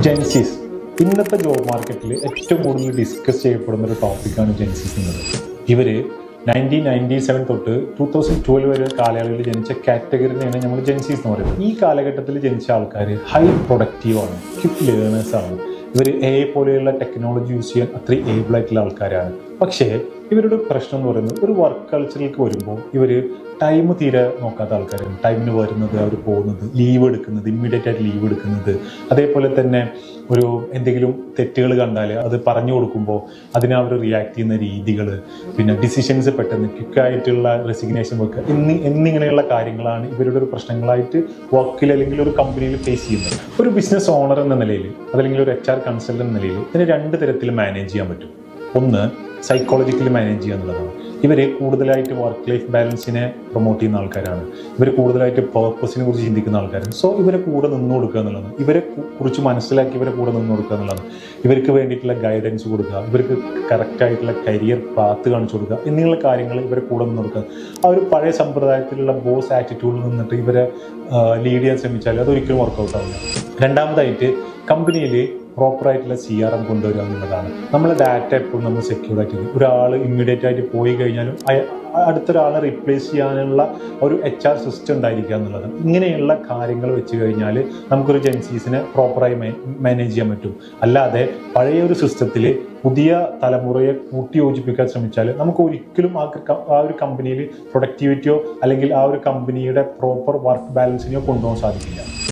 Gen Zs ഇന്നത്തെ job മാർക്കറ്റിൽ ഏറ്റവും കൂടുതൽ ഡിസ്കസ് ചെയ്യപ്പെടുന്ന ഒരു ടോപ്പിക്കാണ് ജെൻസീസ് എന്നത്. ഇവർ 1997 തൊട്ട് 2012 വരെ കാലയളവിൽ ജനിച്ച കാറ്റഗറിനെയാണ് നമ്മൾ ജെൻസീസ് എന്ന് പറയുന്നത്. ഈ കാലഘട്ടത്തിൽ ജനിച്ച ആൾക്കാർ ഹൈ പ്രൊഡക്റ്റീവാണ്, ക്വിക്ക് ലേണേഴ്സാണ്. ഇവർ പോലെയുള്ള ടെക്നോളജി യൂസ് ചെയ്യാൻ അത്രയും ഏബിൾ ആയിട്ടുള്ള ആൾക്കാരാണ്. പക്ഷേ ഇവരുടെ പ്രശ്നം എന്ന് പറയുന്നത് ഒരു വർക്ക് കൾച്ചറിലേക്ക് വരുമ്പോൾ ഇവർ ടൈം തീരെ നോക്കാത്ത ആൾക്കാരാണ്. ടൈമിന് വരുന്നത്, അവർ പോകുന്നത്, ലീവ് എടുക്കുന്നത്, ഇമ്മീഡിയറ്റ് ആയിട്ട് ലീവ് എടുക്കുന്നത്, അതേപോലെ തന്നെ ഒരു എന്തെങ്കിലും തെറ്റുകൾ കണ്ടാൽ അത് പറഞ്ഞു കൊടുക്കുമ്പോൾ അതിനെ അവർ റിയാക്ട് ചെയ്യുന്ന രീതികൾ, പിന്നെ ഡിസിഷൻസ് പെട്ടെന്ന് ക്വിക്കായിട്ടുള്ള റെസിഗ്നേഷൻ വെക്കുക എന്നിങ്ങനെയുള്ള കാര്യങ്ങളാണ് ഇവരുടെ ഒരു പ്രശ്നങ്ങളായിട്ട് വർക്കിൽ അല്ലെങ്കിൽ ഒരു കമ്പനിയിൽ ഫേസ് ചെയ്യുന്നത്. ഒരു ബിസിനസ് ഓണർ എന്ന നിലയിൽ അതല്ലെങ്കിൽ ഒരു HR കൺസൾട്ടൻ്റ് എന്ന നിലയിൽ ഇതിന് രണ്ട് തരത്തിൽ മാനേജ് ചെയ്യാൻ പറ്റും. ഒന്ന്, സൈക്കോളജിക്കലി മാനേജ് ചെയ്യുക എന്നുള്ളതാണ്. ഇവർ കൂടുതലായിട്ട് വർക്ക് ലൈഫ് ബാലൻസിനെ പ്രൊമോട്ട് ചെയ്യുന്ന ആൾക്കാരാണ്. ഇവർ കൂടുതലായിട്ട് പേർപ്പസിനെ കുറിച്ച് ചിന്തിക്കുന്ന ആൾക്കാരാണ്. സോ ഇവരെ കൂടെ നിന്ന് കൊടുക്കുക എന്നുള്ളതാണ്, ഇവരെ കുറിച്ച് മനസ്സിലാക്കി ഇവരെ കൂടെ നിന്ന് കൊടുക്കുക എന്നുള്ളതാണ്. ഇവർക്ക് വേണ്ടിയിട്ടുള്ള ഗൈഡൻസ് കൊടുക്കുക, ഇവർക്ക് കറക്റ്റായിട്ടുള്ള കരിയർ പാത്ത് കാണിച്ചു കൊടുക്കുക എന്നുള്ള കാര്യങ്ങൾ ഇവരെ കൂടെ നിന്ന് കൊടുക്കുക. ആ ഒരു പഴയ സമ്പ്രദായത്തിലുള്ള ബോസ് ആറ്റിറ്റ്യൂഡിൽ നിന്നിട്ട് ഇവരെ ലീഡ് ചെയ്യാൻ ശ്രമിച്ചാൽ അതൊരിക്കലും വർക്കൗട്ട് ആവില്ല. രണ്ടാമതായിട്ട് കമ്പനിയിൽ പ്രോപ്പറായിട്ടുള്ള CRM കൊണ്ടുവരിക എന്നുള്ളതാണ്. നമ്മളെ ഡാറ്റ എപ്പോഴും നമ്മൾ സെക്യൂർ ആയിട്ട് ഒരാൾ ഇമ്മീഡിയറ്റ് ആയിട്ട് പോയി കഴിഞ്ഞാലും അടുത്തൊരാളെ റീപ്ലേസ് ചെയ്യാനുള്ള ഒരു HR സിസ്റ്റം ഉണ്ടായിരിക്കുക എന്നുള്ളതാണ്. ഇങ്ങനെയുള്ള കാര്യങ്ങൾ വെച്ച് കഴിഞ്ഞാൽ നമുക്കൊരു ജെൻസീസിനെ പ്രോപ്പറായി മാനേജ് ചെയ്യാൻ പറ്റും. അല്ലാതെ പഴയ ഒരു സിസ്റ്റത്തിൽ പുതിയ തലമുറയെ കൂട്ടിയോജിപ്പിക്കാൻ ശ്രമിച്ചാൽ നമുക്ക് ഒരിക്കലും ആ ഒരു കമ്പനിയിൽ പ്രൊഡക്ടിവിറ്റിയോ അല്ലെങ്കിൽ ആ ഒരു കമ്പനിയുടെ പ്രോപ്പർ വർക്ക് ബാലൻസിനെയോ കൊണ്ടുപോകാൻ സാധിക്കില്ല.